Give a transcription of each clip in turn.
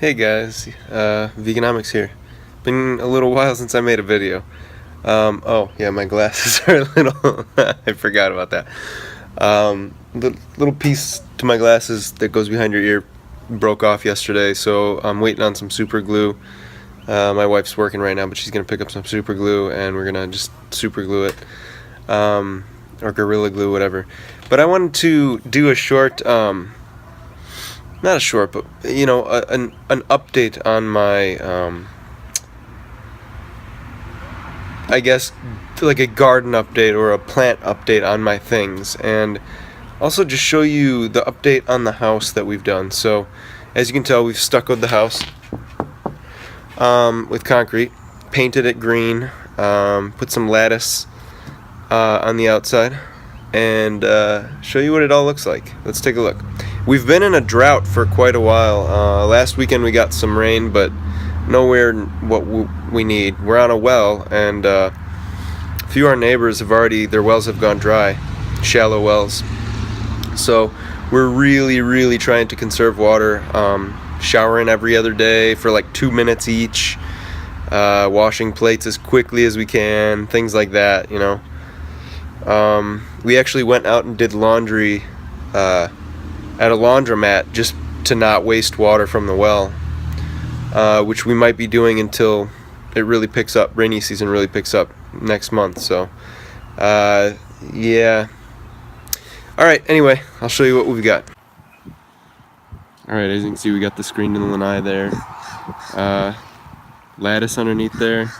Hey guys, Veganomix here. Been a little while since I made a video. Oh yeah, my glasses are a little. I forgot about that. Little piece to my glasses that goes behind your ear broke off yesterday, so I'm waiting on some super glue. My wife's working right now, but she's gonna pick up some super glue, and we're gonna just super glue it, or Gorilla Glue, whatever. But I wanted to do a short. Not a short, but an update on my I guess like a garden update or a plant update on my things, and also just show you the update on the house that we've done. So as you can tell, we've stuccoed the house with concrete, painted it green, put some lattice on the outside, and show you what it all looks like. Let's take a look. We've been in a drought for quite a while. Last weekend we got some rain, but nowhere what we need. We're on a well, and a few of our neighbors their wells have gone dry, shallow wells. So we're really trying to conserve water, showering every other day for like 2 minutes each, washing plates as quickly as we can, things like that, you know. We actually went out and did laundry at a laundromat just to not waste water from the well, which we might be doing until it really picks up, rainy season really picks up next month. So yeah, alright, anyway, I'll show you what we've got. Alright, as you can see, we got the screened in lanai there, lattice underneath there,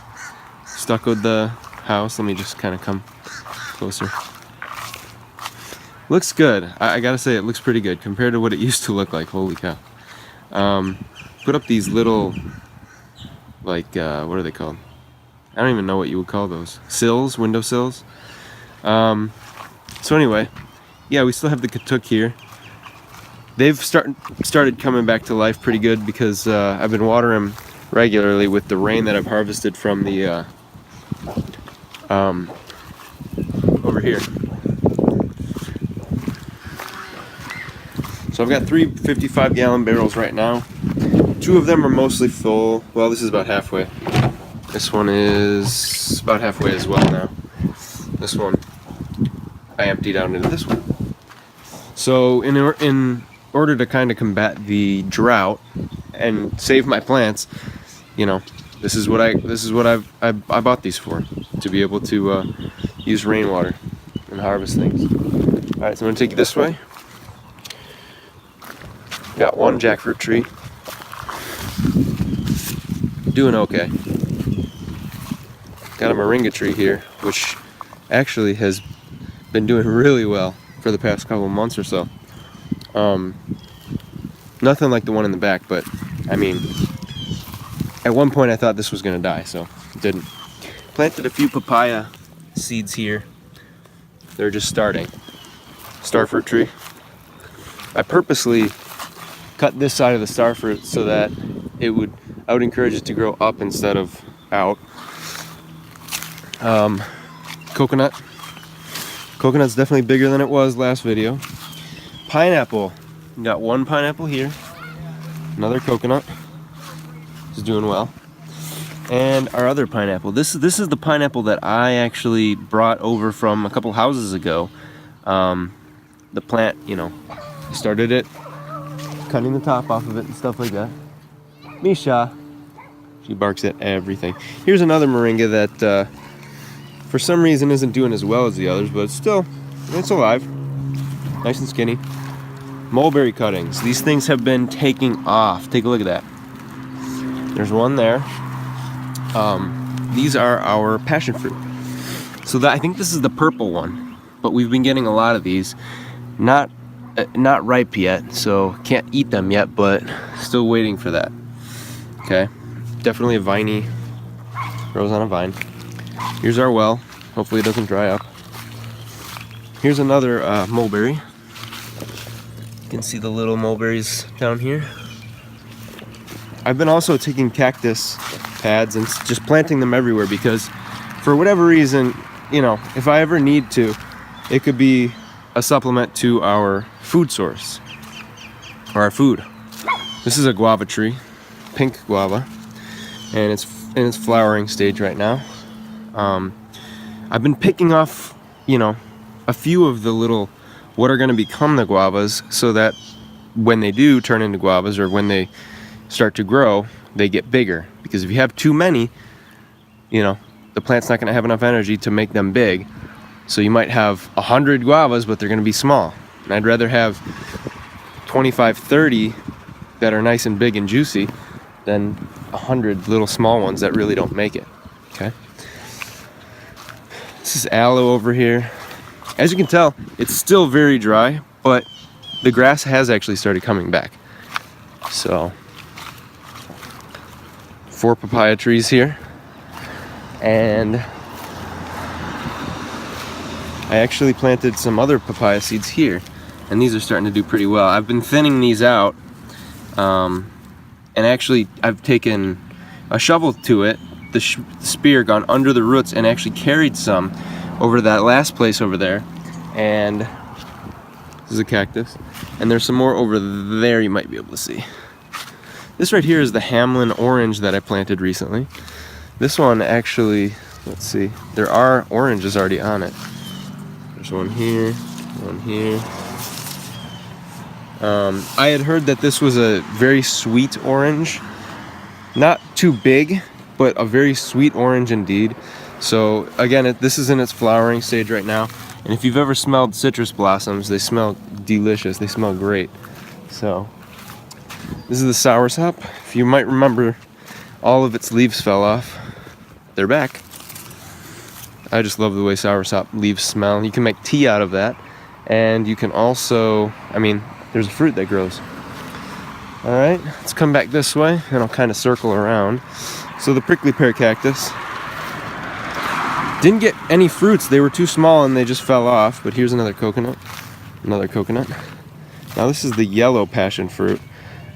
stuccoed the house. Let me just kind of come closer. Looks good. I gotta say, it looks pretty good compared to what it used to look like. Holy cow. Put up these little, like, what are they called? I don't even know what you would call those. Sills? Window sills? So anyway, yeah, we still have the katuk here. They've started coming back to life pretty good because I've been watering them regularly with the rain that I've harvested from the, over here. So I've got 3 55-gallon barrels right now. 2 of them are mostly full. Well, this is about halfway. This one is about halfway as well now. This one I emptied out into this one. So in order to kind of combat the drought and save my plants, you know, this is what I bought these for, to be able to use rainwater and harvest things. All right, so I'm gonna take you this way. Got one jackfruit tree. Doing okay. Got a moringa tree here, which actually has been doing really well for the past couple of months or so. Nothing like the one in the back, but I mean, at one point I thought this was gonna die, so it didn't. Planted a few papaya seeds here. They're just starting. Starfruit tree. I purposely cut this side of the starfruit so that I would encourage it to grow up instead of out. Coconut. Coconut's definitely bigger than it was last video. Pineapple. We got one pineapple here. Another coconut. Is doing well. And our other pineapple. This is the pineapple that I actually brought over from a couple houses ago. The plant, you know, started it, cutting the top off of it and stuff like that. Misha, she barks at everything. Here's another moringa that for some reason isn't doing as well as the others, but it's alive, nice and skinny. Mulberry cuttings. These things have been taking off. Take a look at that. There's one there. These are our passion fruit. So I think this is the purple one, but we've been getting a lot of these. Not ripe yet, so can't eat them yet, but still waiting for that. Okay, definitely a viney, grows on a vine. Here's our well. Hopefully it doesn't dry up. Here's another mulberry. You can see the little mulberries down here. I've been also taking cactus pads and just planting them everywhere because for whatever reason, you know, if I ever need to, it could be a supplement to our food source, or our food. This is a guava tree. pink guava, and it's in its flowering stage right now. I've been picking off, a few of the little, what are going to become the guavas, so that when they do turn into guavas, or when they start to grow, they get bigger. Because if you have too many, the plant's not going to have enough energy to make them big. So you might have 100 guavas, but they're going to be small. And I'd rather have 25, 30 that are nice and big and juicy than 100 little small ones that really don't make it. Okay. This is aloe over here. As you can tell, it's still very dry, but the grass has actually started coming back. So, 4 papaya trees here. And I actually planted some other papaya seeds here, and these are starting to do pretty well. I've been thinning these out, and actually I've taken a shovel to it, the spear gone under the roots, and actually carried some over to that last place over there. And this is a cactus, and there's some more over there you might be able to see. This right here is the Hamlin orange that I planted recently. This one actually, let's see, there are oranges already on it. There's one here, one here. I had heard that this was a very sweet orange. Not too big, but a very sweet orange indeed. So again, this is in its flowering stage right now. And if you've ever smelled citrus blossoms, they smell delicious. They smell great. So this is the soursop. If you might remember, all of its leaves fell off. They're back. I just love the way soursop leaves smell. You can make tea out of that. And you can also, there's a fruit that grows. All right, let's come back this way, and I'll kind of circle around. So the prickly pear cactus didn't get any fruits. They were too small and they just fell off. But here's another coconut. Another coconut. Now this is the yellow passion fruit.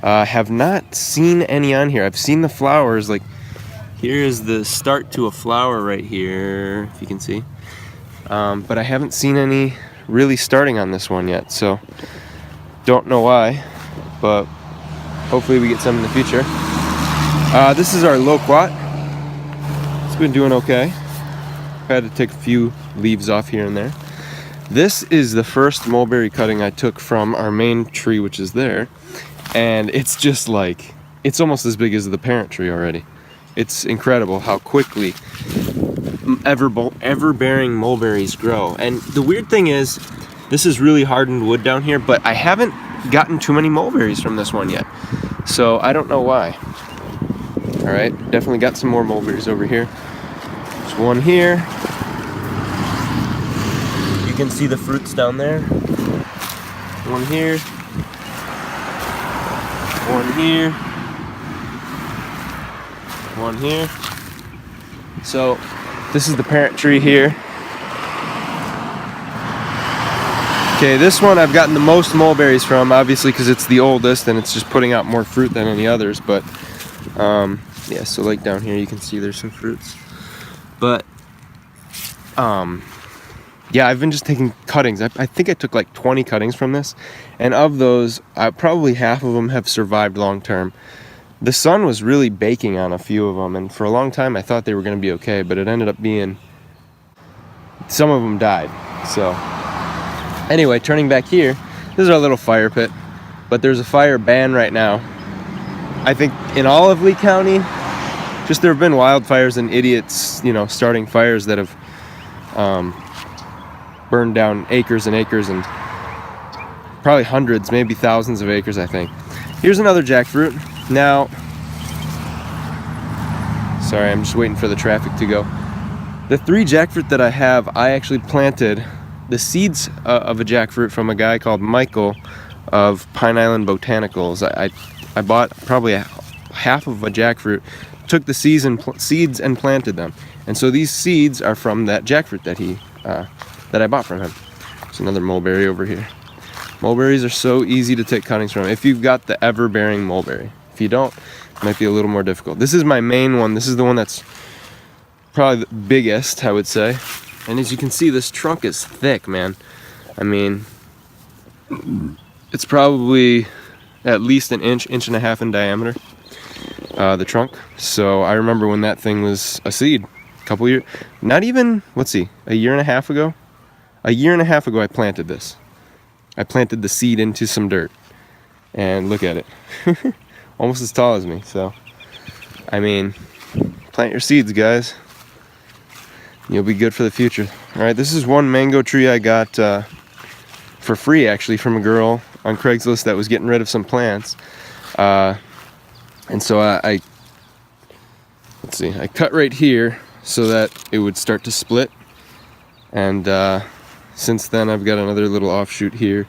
Have not seen any on here. I've seen the flowers. Like, here is the start to a flower right here, if you can see. But I haven't seen any really starting on this one yet. So don't know why, but hopefully we get some in the future. This is our loquat. It's been doing okay. Had to take a few leaves off here and there. This is the first mulberry cutting I took from our main tree, which is there. And it's just like, it's almost as big as the parent tree already. It's incredible how quickly ever-bearing mulberries grow. And the weird thing is, this is really hardened wood down here, but I haven't gotten too many mulberries from this one yet. So I don't know why. All right, definitely got some more mulberries over here. There's one here. You can see the fruits down there. One here. One here. One here. So this is the parent tree here. Okay, this one I've gotten the most mulberries from, obviously because it's the oldest and it's just putting out more fruit than any others. But yeah, so like down here you can see there's some fruits. But yeah, I've been just taking cuttings. I think I took like 20 cuttings from this, and of those, probably half of them have survived long term. The sun was really baking on a few of them, and for a long time I thought they were going to be okay, but it ended up being, some of them died. So anyway, turning back here, this is our little fire pit, but there's a fire ban right now. I think in all of Lee County, just there have been wildfires and idiots, starting fires that have burned down acres and acres, and probably hundreds, maybe thousands of acres, I think. Here's another jackfruit. Now, sorry, I'm just waiting for the traffic to go. The 3 jackfruit that I have, I actually planted the seeds of a jackfruit from a guy called Michael of Pine Island Botanicals. I bought probably half of a jackfruit, took the seeds and planted them. And so these seeds are from that jackfruit that I bought from him. There's another mulberry over here. Mulberries are so easy to take cuttings from if you've got the ever-bearing mulberry. If you don't, it might be a little more difficult. This is my main one. This is the one that's probably the biggest, I would say. And as you can see, this trunk is thick, man. I mean, it's probably at least an inch and a half in diameter. the trunk. So I remember when that thing was a seed, a couple years, not even, let's see, a year and a half ago. A year and a half ago I planted this. I planted the seed into some dirt. And look at it. Almost as tall as me. So, I mean, plant your seeds, guys. You'll be good for the future. Alright, this is one mango tree I got for free, actually, from a girl on Craigslist that was getting rid of some plants. And so I let's see, I cut right here so that it would start to split. And since then I've got another little offshoot here.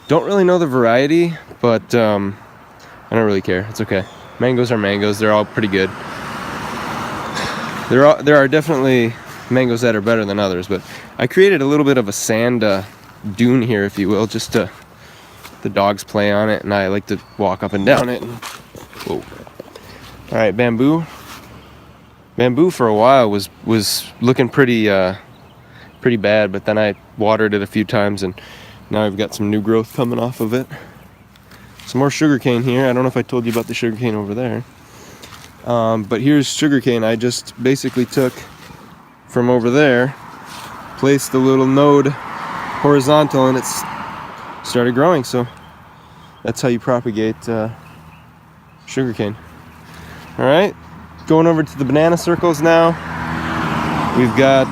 Don't really know the variety, but I don't really care. It's okay. Mangoes are mangoes. They're all pretty good. There are definitely mangoes that are better than others, but I created a little bit of a sand dune here, if you will, just to the dogs play on it, and I like to walk up and down it. Whoa. All right, bamboo. Bamboo for a while was looking pretty bad, but then I watered it a few times, and now I've got some new growth coming off of it. Some more sugarcane here. I don't know if I told you about the sugarcane over there. But here's sugarcane I just basically took from over there, placed the little node horizontal, and it's started growing. So that's how you propagate sugarcane. All right, going over to the banana circles now. We've got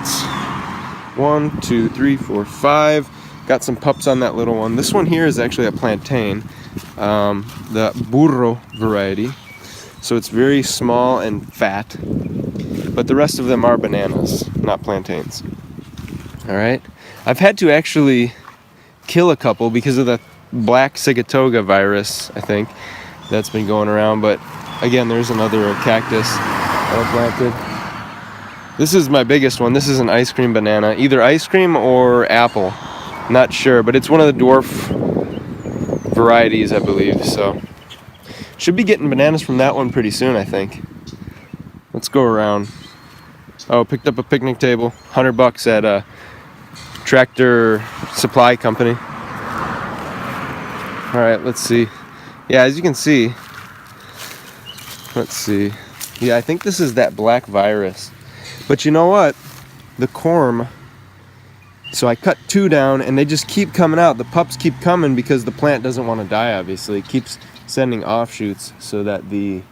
1, 2, 3, 4, 5. Got some pups on that little one. This one here is actually a plantain, the burro variety. So it's very small and fat, but the rest of them are bananas, not plantains. All right, I've had to actually kill a couple because of the black Sigatoga virus, I think, that's been going around. But again, there's another cactus that I planted. This is my biggest one. This is an ice cream banana, either ice cream or apple, not sure, but it's one of the dwarf varieties, I believe. So should be getting bananas from that one pretty soon, I think. Let's go around. Oh, picked up a picnic table, $100 at a tractor supply company. All right, let's see. Yeah, as you can see, let's see. Yeah, I think this is that black virus. But you know what? The corm. So I cut 2 down, and they just keep coming out. The pups keep coming because the plant doesn't want to die, obviously. It keeps sending offshoots so that it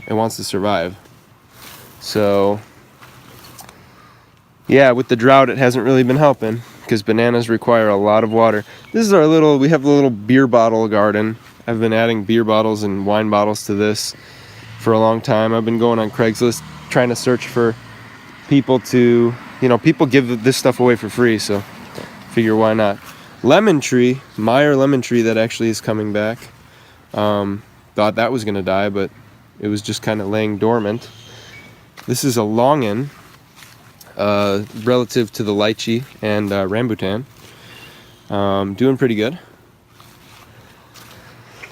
wants to survive. So, yeah, with the drought, it hasn't really been helping because bananas require a lot of water. This is we have a little beer bottle garden. I've been adding beer bottles and wine bottles to this for a long time. I've been going on Craigslist trying to search for people to, people give this stuff away for free, so figure why not. Lemon tree, Meyer lemon tree that actually is coming back. Thought that was going to die, but it was just kind of laying dormant. This is a longin, relative to the lychee and rambutan. Doing pretty good.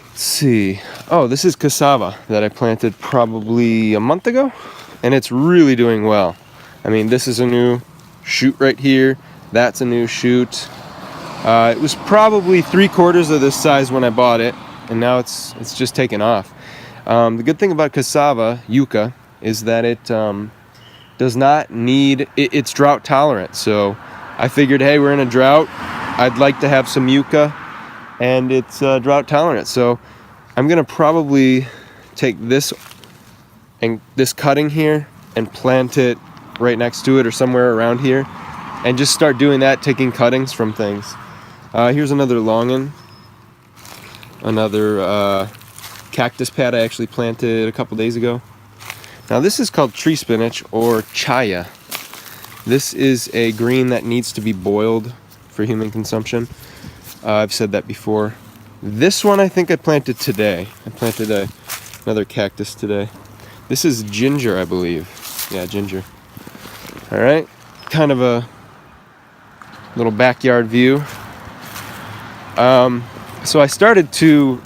Let's see. Oh, this is cassava that I planted probably a month ago, and it's really doing well. I mean, this is a new shoot right here. That's a new shoot. It was probably 3/4 of this size when I bought it, and now it's just taken off. The good thing about cassava, yucca, is that it does not need, it's drought tolerant. So I figured, hey, we're in a drought. I'd like to have some yucca, and it's drought tolerant. So I'm gonna probably take this and this cutting here and plant it right next to it or somewhere around here, and just start doing that, taking cuttings from things. Here's another longin, another cactus pad I actually planted a couple days ago. Now this is called tree spinach or chaya. This is a green that needs to be boiled for human consumption. I've said that before. This one I think I planted today. I planted another cactus today. This is ginger, I believe. Yeah, ginger. All right, kind of a little backyard view. So I started to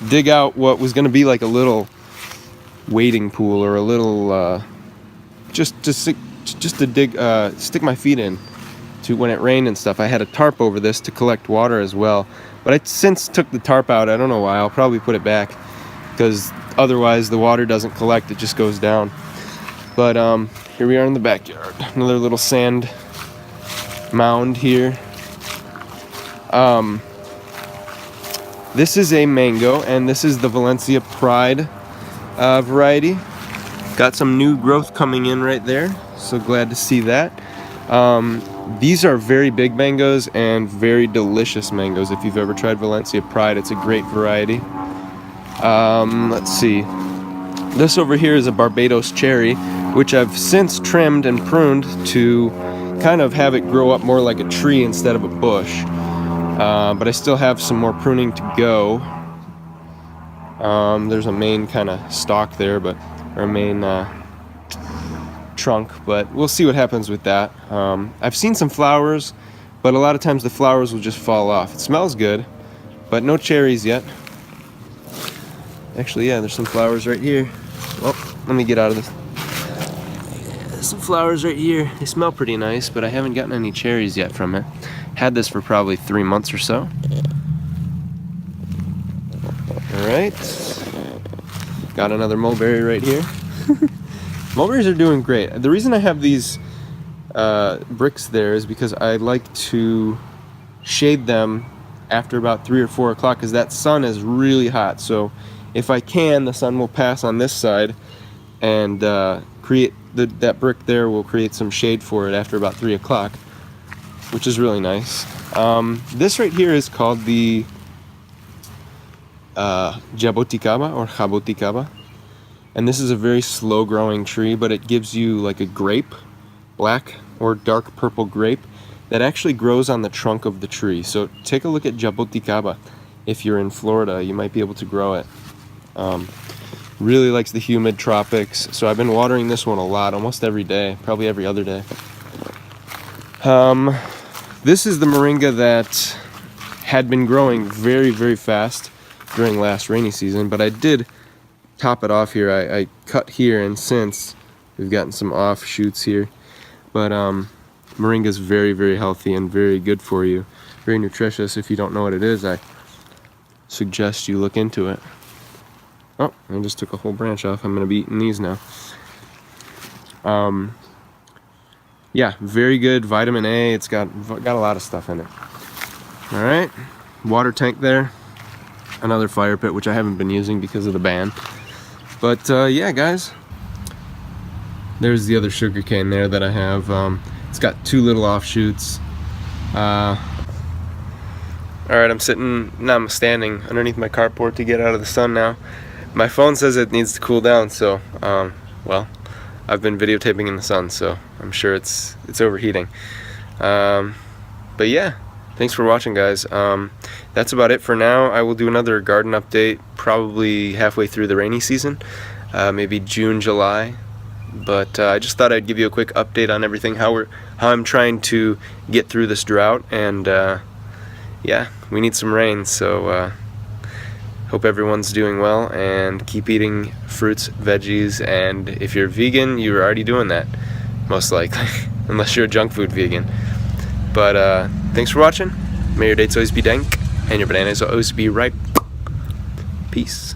dig out what was going to be like a little wading pool, or a little just to dig, stick my feet in to when it rained and stuff. I had a tarp over this to collect water as well, but I since took the tarp out. I don't know why. I'll probably put it back because Otherwise, the water doesn't collect, it just goes down. But here we are in the backyard. Another little sand mound here. This is a mango, and this is the Valencia Pride variety. Got some new growth coming in right there, so glad to see that. These are very big mangoes and very delicious mangoes. If you've ever tried Valencia Pride, it's a great variety. Let's see. This over here is a Barbados cherry, which I've since trimmed and pruned to kind of have it grow up more like a tree instead of a bush. But I still have some more pruning to go. There's a main kind of stalk there, or a main trunk, but we'll see what happens with that. I've seen some flowers, but a lot of times the flowers will just fall off. It smells good, but no cherries yet. Actually, yeah, there's some flowers right here. Well, let me get out of this. There's some flowers right here. They smell pretty nice, but I haven't gotten any cherries yet from it. Had this for probably 3 months or so. Alright. Got another mulberry right here. Mulberries are doing great. The reason I have these bricks there is because I like to shade them after about 3 or 4 o'clock, because that sun is really hot. So if I can, the sun will pass on this side and create that brick there will create some shade for it after about 3 o'clock, which is really nice. This right here is called the jaboticaba or jaboticaba, and this is a very slow growing tree, but it gives you like a grape, black or dark purple grape, that actually grows on the trunk of the tree. So take a look at jaboticaba. If you're in Florida, you might be able to grow it. Really likes the humid tropics, so I've been watering this one a lot, almost every day, probably every other day. This is the moringa that had been growing very, very fast during last rainy season, but I did top it off here. I cut here, and since we've gotten some offshoots here. But moringa is very, very healthy and very good for you, very nutritious. If you don't know what it is, I suggest you look into it. Oh, I just took a whole branch off. I'm going to be eating these now. Yeah, very good vitamin A. It's got a lot of stuff in it. All right, water tank there. Another fire pit, which I haven't been using because of the ban. But yeah, guys, there's the other sugar cane there that I have. It's got 2 little offshoots. All right, I'm standing underneath my carport to get out of the sun now. My phone says it needs to cool down, so well, I've been videotaping in the sun, so I'm sure it's overheating. But yeah, thanks for watching, guys. That's about it for now. I will do another garden update probably halfway through the rainy season, maybe June, July. But I just thought I'd give you a quick update on everything, how I'm trying to get through this drought, and yeah, we need some rain, so hope everyone's doing well, and keep eating fruits, veggies, and if you're vegan, you're already doing that, most likely, unless you're a junk food vegan. But thanks for watching. May your dates always be dank, and your bananas always be ripe. Peace.